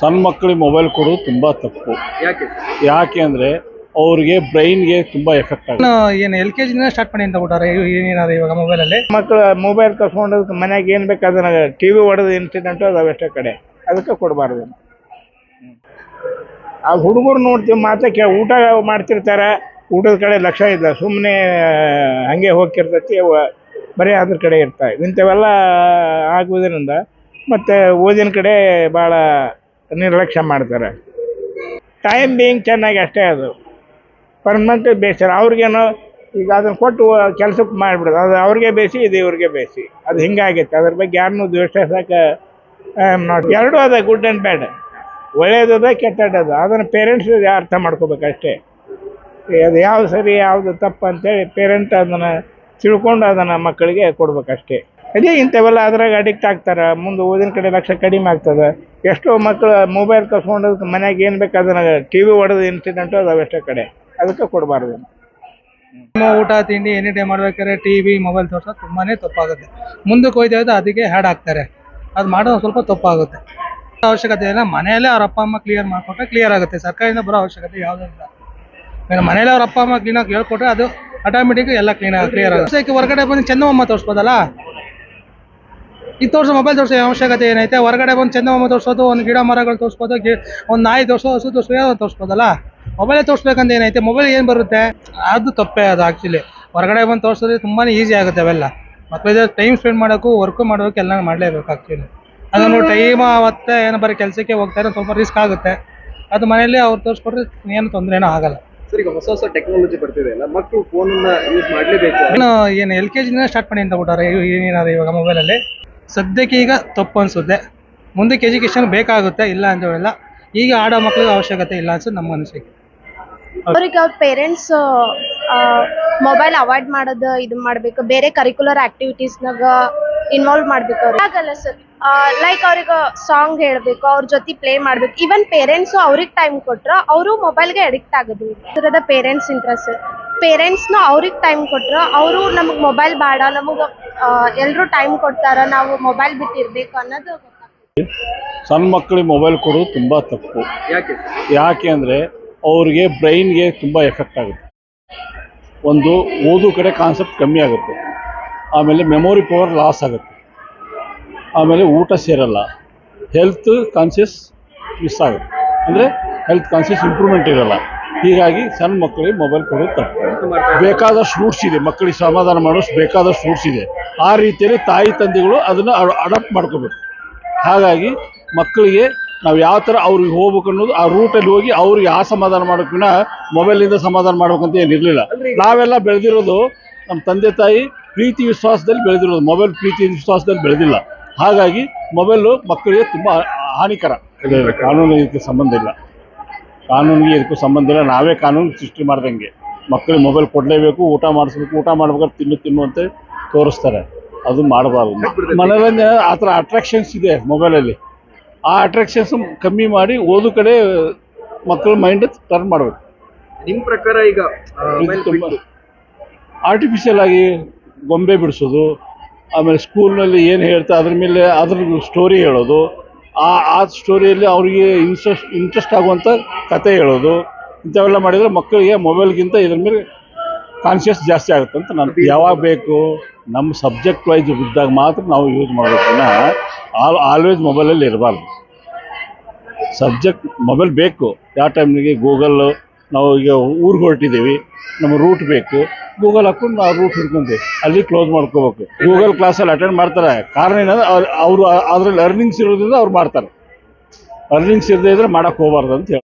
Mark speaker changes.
Speaker 1: ಸಣ್ಣ ಮಕ್ಕಳಿಗೆ ಮೊಬೈಲ್ ಕೊಡೋದು ತುಂಬ ತಪ್ಪು.
Speaker 2: ಯಾಕೆ
Speaker 1: ಯಾಕೆ ಅಂದರೆ ಅವ್ರಿಗೆ ಬ್ರೈನ್ಗೆ ತುಂಬ ಎಫೆಕ್ಟ್ ಆಗುತ್ತೆ.
Speaker 3: ಏನು LKG ಸ್ಟಾರ್ಟ್ ಮಾಡಿ ಅಂತ ಕೊಟ್ಟಾರೆ ಏನಾದ್ರು ಇವಾಗ ಮೊಬೈಲಲ್ಲಿ
Speaker 4: ಮಕ್ಕಳು ಮೊಬೈಲ್ ಕಸ್ಕೊಂಡು ಮನೆಗೆ ಏನು ಬೇಕು ಅದನ್ನ TV ಹೊಡೆದು ಇನ್ಸಿಡೆಂಟು ಅದಾವಷ್ಟೇ ಕಡೆ, ಅದಕ್ಕೆ ಕೊಡಬಾರ್ದು. ಆ ಹುಡುಗರು ನೋಡ್ತೀವಿ ಮಾತ್ರ ಊಟ ಮಾಡ್ತಿರ್ತಾರೆ, ಊಟದ ಕಡೆ ಲಕ್ಷ್ಯ ಇಲ್ಲ, ಸುಮ್ಮನೆ ಹಾಗೆ ಹೋಗ್ತಿರ್ತೈತಿ, ಬರೀ ಅದ್ರ ಕಡೆ ಇರ್ತಾರೆ. ಇಂಥವೆಲ್ಲ ಆಗುವುದರಿಂದ ಮತ್ತು ಓದಿನ ಕಡೆ ಭಾಳ ನಿರ್ಲಕ್ಷ್ಯ ಮಾಡ್ತಾರೆ. ಟೈಮ್ ಬೀಯಿಂಗ್ ಚೆನ್ನಾಗಿ ಅಷ್ಟೇ, ಅದು ಪರ್ಮನೆಂಟ್ ಬೇಸರ ಅವ್ರಿಗೇನೋ ಈಗ ಅದನ್ನು ಕೊಟ್ಟು ಕೆಲಸಕ್ಕೆ ಮಾಡಿಬಿಡೋದು, ಅದು ಅವ್ರಿಗೆ ಬೇಸಿ ಇದು ಇವ್ರಿಗೆ ಬೇಸಿ, ಅದು ಹಿಂಗಾಗೈತೆ. ಅದ್ರ ಬಗ್ಗೆ ಯಾರನ್ನೂ ದ್ವೇಷಿಸೋಕೆ ಎರಡೂ ಅದ, ಗುಡ್ ಆ್ಯಂಡ್ ಬ್ಯಾಡ್, ಒಳ್ಳೆಯದದ ಕೆಟ್ಟದ್ದದ. ಅದನ್ನು ಪೇರೆಂಟ್ಸ್ ಅರ್ಥ ಮಾಡ್ಕೋಬೇಕು ಅಷ್ಟೇ. ಅದು ಯಾವುದು ಸರಿ ಯಾವುದು ತಪ್ಪು ಅಂತೇಳಿ ಪೇರೆಂಟ್ ಅದನ್ನು ತಿಳ್ಕೊಂಡು ಅದನ್ನು ಮಕ್ಕಳಿಗೆ ಕೊಡ್ಬೇಕಷ್ಟೇ. ಅದೇ ಇಂಥವೆಲ್ಲ ಅದ್ರಾಗ ಅಡಿಕ್ಟ್ ಆಗ್ತಾರೆ, ಮುಂದೆ ಓದಿನ ಕಡೆ ಲಕ್ಷ್ಯ ಕಡಿಮೆ ಆಗ್ತದೆ. ಎಷ್ಟೋ ಮಕ್ಕಳು ಮೊಬೈಲ್ ಕಸ್ಕೊಂಡು ಮನೆಗೆ ಏನು ಬೇಕು ಅದನ್ನು TV ಹೊಡೆದು ಇನ್ಸಿಡೆಂಟು ಅದಾವಷ್ಟೇ ಕಡೆ, ಅದಕ್ಕೆ ಕೊಡಬಾರ್ದು.
Speaker 3: ಊಟ ತಿಂಡಿ ಎನಿ ಟೈಮ್ ಮಾಡ್ಬೇಕಾದ್ರೆ TV ಮೊಬೈಲ್ ತೋರ್ಸೋದು ತುಂಬಾನೇ ತಪ್ಪಾಗುತ್ತೆ. ಮುಂದಕ್ಕೆ ಹೋಯ್ತಾ ಇದ್ದು ಅದಕ್ಕೆ ಹ್ಯಾಡ್ ಆಗ್ತಾರೆ, ಅದು ಮಾಡೋದು ಸ್ವಲ್ಪ ತಪ್ಪಾಗುತ್ತೆ. ಅವಶ್ಯಕತೆ ಇಲ್ಲ, ಮನೆಯಲ್ಲೇ ಅವ್ರ ಅಪ್ಪ ಅಮ್ಮ ಕ್ಲಿಯರ್ ಮಾಡಿಕೊಟ್ರೆ ಕ್ಲಿಯರ್ ಆಗುತ್ತೆ. ಸರ್ಕಾರದಿಂದ ಬರೋ ಅವಶ್ಯಕತೆ ಯಾವುದೂ ಇಲ್ಲ. ಮನೇಲಿ ಅವ್ರ ಅಪ್ಪ ಅಮ್ಮ ಕ್ಲೀನಾಗಿ ಹೇಳ್ಕೊಟ್ರೆ ಅದು ಆಟೋಮೆಟಿಕ್ ಎಲ್ಲ ಕ್ಲಿಯರ್ ಆಗುತ್ತೆ. ಹೊರಗಡೆ ಬಂದು ಚಂದಮಾಮ ತೋರಿಸ್ಬೋದಲ್ಲ, ಈಗ ತೋರಿಸೋ ಮೊಬೈಲ್ ತೋರಿಸೋ ಅವಶ್ಯಕತೆ ಏನೈತೆ? ಹೊರಗಡೆ ಬಂದು ಚಂದಮಾಮ ತೋರಿಸೋದು, ಒಂದು ಗಿಡ ಮರಗಳು ತೋರಿಸ್ಬೋದು, ಒಂದು ನಾಯಿ ತೋರಿಸೋ, ಹಸು ತೋರಿಸೋ, ತೋರಿಸ್ಬೋದಲ್ಲ. ಮೊಬೈಲೇ ತೋರಿಸ್ಬೇಕಂತ ಏನೈತೆ? ಮೊಬೈಲ್ ಏನು ಬರುತ್ತೆ? ಅದು ತಪ್ಪೇ. ಅದು ಆ್ಯಕ್ಚುಲಿ ಹೊರಗಡೆ ಬಂದು ತೋರಿಸೋದ್ರೆ ತುಂಬಾ ಈಸಿ ಆಗುತ್ತೆ. ಅವೆಲ್ಲ ಮಕ್ಕಳಿಗೆ ಟೈಮ್ ಸ್ಪೆಂಡ್ ಮಾಡೋಕ್ಕೂ ವರ್ಕು ಮಾಡೋಕ್ಕೆ ಎಲ್ಲ ಮಾಡಲೇಬೇಕು ಆ್ಯಕ್ಚುಲಿ. ಅದನ್ನು ಟೈಮ್ ಅವತ್ತೆ ಏನೋ ಬರೀ ಕೆಲಸಕ್ಕೆ ಹೋಗ್ತಾರೆ, ಸ್ವಲ್ಪ ರಿಸ್ಕ್ ಆಗುತ್ತೆ. ಅದು ಮನೇಲಿ ಅವ್ರು ತೋರಿಸ್ಕೊಟ್ರೆ ಏನು ತೊಂದರೆನೂ ಆಗಲ್ಲ.
Speaker 2: ಸರ್, ಈಗ ಹೊಸ ಟೆಕ್ನಾಲಜಿ ಬರ್ತಿದೆ ಅಲ್ಲ, ಮಕ್ಕಳು ಫೋನನ್ನ ಯೂಸ್ ಮಾಡಲೇಬೇಕು.
Speaker 3: ಏನು LKG ಸ್ಟಾರ್ಟ್ ಮಾಡಿ ಅಂತ ಕೊಟ್ಟಾರೆ ಏನಾದ್ರು ಇವಾಗ ಮೊಬೈಲಲ್ಲಿ. ಸದ್ಯಕ್ಕೆ ಈಗ ತಪ್ಪು ಅನಿಸುತ್ತೆ, ಮುಂದಕ್ಕೆ ಎಜುಕೇಷನ್ ಬೇಕಾಗುತ್ತೆ, ಇಲ್ಲ ಅಂತ ಹೇಳಿಲ್ಲ. ಈಗ ಆಡೋ ಮಕ್ಕಳಿಗೆ ಅವಶ್ಯಕತೆ ಇಲ್ಲ ಅನ್ಸುತ್ತೆ ನಮ್ಮ ಅನಿಸಿಕೆ.
Speaker 5: ಅವ್ರಿಗೆ ಅವ್ರ ಪೇರೆಂಟ್ಸ್ ಮೊಬೈಲ್ ಅವಾಯ್ಡ್ ಮಾಡೋದು ಇದು ಮಾಡಬೇಕು, ಬೇರೆ ಕರಿಕ್ಯುಲರ್ ಆಕ್ಟಿವಿಟೀಸ್ನಾಗ ಇನ್ವಾಲ್ವ್ ಮಾಡ್ಬೇಕು. ಅವ್ರಿಗೆ ಆಗಲ್ಲ ಸರ್. ಲೈಕ್ ಅವ್ರಿಗೆ ಸಾಂಗ್ ಹೇಳಬೇಕು, ಅವ್ರ ಜೊತೆ ಪ್ಲೇ ಮಾಡ್ಬೇಕು. ಈವನ್ ಪೇರೆಂಟ್ಸು ಅವ್ರಿಗೆ ಟೈಮ್ ಕೊಟ್ರೆ ಅವರು ಮೊಬೈಲ್ಗೆ ಅಡಿಕ್ಟ್ ಆಗೋದು. ಇದರದ ಪೇರೆಂಟ್ಸ್ ಇಂಟ್ರೆಸ್ಟ್. ಪೇರೆಂಟ್ಸ್ನ ಅವ್ರಿಗೆ ಟೈಮ್ ಕೊಟ್ರೆ ಅವರು ನಮಗೆ ಮೊಬೈಲ್ ಬೇಡ, ನಮಗೆ ಎಲ್ಲರೂ ಟೈಮ್ ಕೊಡ್ತಾರೆ, ನಾವು ಮೊಬೈಲ್ ಬಿಟ್ಟಿರ್ಬೇಕು ಅನ್ನೋದು ಗೊತ್ತಾಗ್ತದೆ.
Speaker 1: ಸಣ್ಣ ಮಕ್ಕಳಿಗೆ ಮೊಬೈಲ್ ಕೊಡೋದು ತುಂಬ ತಪ್ಪು. ಯಾಕೆ ಅಂದರೆ ಅವ್ರಿಗೆ ಬ್ರೈನ್ಗೆ ತುಂಬ ಎಫೆಕ್ಟ್ ಆಗುತ್ತೆ. ಒಂದು ಓದು ಕಡೆ ಕಾನ್ಸೆಪ್ಟ್ ಕಮ್ಮಿ ಆಗುತ್ತೆ, ಆಮೇಲೆ ಮೆಮೊರಿ ಪವರ್ ಲಾಸ್ ಆಗುತ್ತೆ, ಆಮೇಲೆ ಊಟ ಸೇರಲ್ಲ, ಹೆಲ್ತ್ ಕಾನ್ಷಿಯಸ್ ಮಿಸ್ ಆಗುತ್ತೆ. ಅಂದರೆ ಹೆಲ್ತ್ ಕಾನ್ಷಿಯಸ್ ಇಂಪ್ರೂವ್ಮೆಂಟ್ ಇರೋಲ್ಲ. ಹೀಗಾಗಿ ಸಣ್ಣ ಮಕ್ಕಳಿಗೆ ಮೊಬೈಲ್ ಕೊಡೋದು ತಪ್ಪು. ಬೇಕಾದಷ್ಟು ರೂಟ್ಸ್ ಇದೆ, ಮಕ್ಕಳಿಗೆ ಸಮಾಧಾನ ಮಾಡೋಷ್ಟು ಬೇಕಾದಷ್ಟು ರೂಟ್ಸ್ ಇದೆ. ಆ ರೀತಿಯಲ್ಲಿ ತಾಯಿ ತಂದೆಗಳು ಅದನ್ನು ಅಡಾಪ್ಟ್ ಮಾಡ್ಕೋಬೇಕು. ಹಾಗಾಗಿ ಮಕ್ಕಳಿಗೆ ನಾವು ಯಾವ ಥರ ಅವ್ರಿಗೆ ಹೋಗ್ಬೇಕು ಅನ್ನೋದು ಆ ರೂಟಲ್ಲಿ ಹೋಗಿ ಅವ್ರಿಗೆ ಆ ಸಮಾಧಾನ ಮಾಡೋಕ್ಕಿಂತ ಮೊಬೈಲಿಂದ ಸಮಾಧಾನ ಮಾಡ್ಬೇಕಂತ ಏನಿರಲಿಲ್ಲ. ನಾವೆಲ್ಲ ಬೆಳೆದಿರೋದು ನಮ್ಮ ತಂದೆ ತಾಯಿ ಪ್ರೀತಿ ವಿಶ್ವಾಸದಲ್ಲಿ ಬೆಳೆದಿರೋದು, ಮೊಬೈಲ್ ಪ್ರೀತಿ ವಿಶ್ವಾಸದಲ್ಲಿ ಬೆಳೆದಿಲ್ಲ. ಹಾಗಾಗಿ ಮೊಬೈಲು ಮಕ್ಕಳಿಗೆ ತುಂಬ ಹಾನಿಕರ. ಕಾನೂನಿಗೆ ಇದಕ್ಕೆ ಸಂಬಂಧ ಇಲ್ಲ, ಕಾನೂನಿಗೆ ಇದಕ್ಕೂ ಸಂಬಂಧ ಇಲ್ಲ. ನಾವೇ ಕಾನೂನು ಸೃಷ್ಟಿ ಮಾಡ್ದಂಗೆ ಮಕ್ಕಳಿಗೆ ಮೊಬೈಲ್ ಕೊಡಲೇಬೇಕು, ಊಟ ಮಾಡಿಸ್ಬೇಕು, ಊಟ ಮಾಡ್ಬೇಕಾದ್ರೆ ತಿನ್ನು ಅಂತ ತೋರಿಸ್ತಾರೆ. ಅದು ಮಾಡಬಾರ್ದು. ಮನೋರಂಜನೆ ಆ ಥರ ಅಟ್ರಾಕ್ಷನ್ಸ್ ಇದೆ ಮೊಬೈಲಲ್ಲಿ, ಆ ಅಟ್ರಾಕ್ಷನ್ಸ್ ಕಮ್ಮಿ ಮಾಡಿ ಓದು ಕಡೆ ಮಕ್ಕಳ ಮೈಂಡ್ ಟರ್ನ್ ಮಾಡಬೇಕು.
Speaker 2: ನಿಮ್ಮ ಪ್ರಕಾರ ಈಗ
Speaker 1: ಆರ್ಟಿಫಿಷಿಯಲ್ ಆಗಿ ಗೊಂಬೆ ಬಿಡಿಸೋದು, ಆಮೇಲೆ ಸ್ಕೂಲ್ನಲ್ಲಿ ಏನು ಹೇಳ್ತಾ ಅದ್ರ ಮೇಲೆ ಅದ್ರ ಸ್ಟೋರಿ ಹೇಳೋದು, ಆ ಸ್ಟೋರಿಯಲ್ಲಿ ಅವರಿಗೆ ಇಂಟ್ರೆಸ್ಟ್ ಆಗುವಂಥ ಕತೆ ಹೇಳೋದು, ಇಂಥವೆಲ್ಲ ಮಾಡಿದರೆ ಮಕ್ಕಳಿಗೆ ಮೊಬೈಲ್ಗಿಂತ ಇದ್ರ ಮೇಲೆ ಕಾನ್ಷಿಯಸ್ ಜಾಸ್ತಿ ಆಗುತ್ತೆ ಅಂತ ನಾನು. ಯಾವಾಗ ಬೇಕು ನಮ್ಮ ಸಬ್ಜೆಕ್ಟ್ ವೈಸ್ ಇದ್ದಾಗ ಮಾತ್ರ ನಾವು ಯೂಸ್ ಮಾಡಬೇಕನ್ನ ಆಲ್ವೇಸ್ ಮೊಬೈಲಲ್ಲಿ ಇರಬಾರ್ದು. ಸಬ್ಜೆಕ್ಟ್ ಮೊಬೈಲ್ ಬೇಕು. ಯಾವ ಟೈಮ್ನಿಗೆ ಗೂಗಲ್ಲು, ನಾವು ಈಗ ಊರಿಗೆ ಹೊರಟಿದ್ದೀವಿ, ನಮ್ಮ ರೂಟ್ ಬೇಕು, ಗೂಗಲ್ ಹಾಕ್ಕೊಂಡು ನಾವು ರೂಟ್ ಹಿಡ್ಕೊಂತೀವಿ, ಅಲ್ಲಿ ಕ್ಲೋಸ್ ಮಾಡ್ಕೋಬೇಕು. ಗೂಗಲ್ ಕ್ಲಾಸಲ್ಲಿ ಅಟೆಂಡ್ ಮಾಡ್ತಾರೆ, ಕಾರಣ ಏನಂದ್ರೆ ಅವರು ಅದರಲ್ಲಿ ಅರ್ನಿಂಗ್ಸ್ ಇರೋದ್ರಿಂದ ಅವ್ರು ಮಾಡ್ತಾರೆ. ಅರ್ನಿಂಗ್ಸ್ ಇರದೇ ಇದ್ರೆ ಮಾಡೋಕ್ಕೆ ಹೋಗಬಾರ್ದು ಅಂತ ಹೇಳಿ.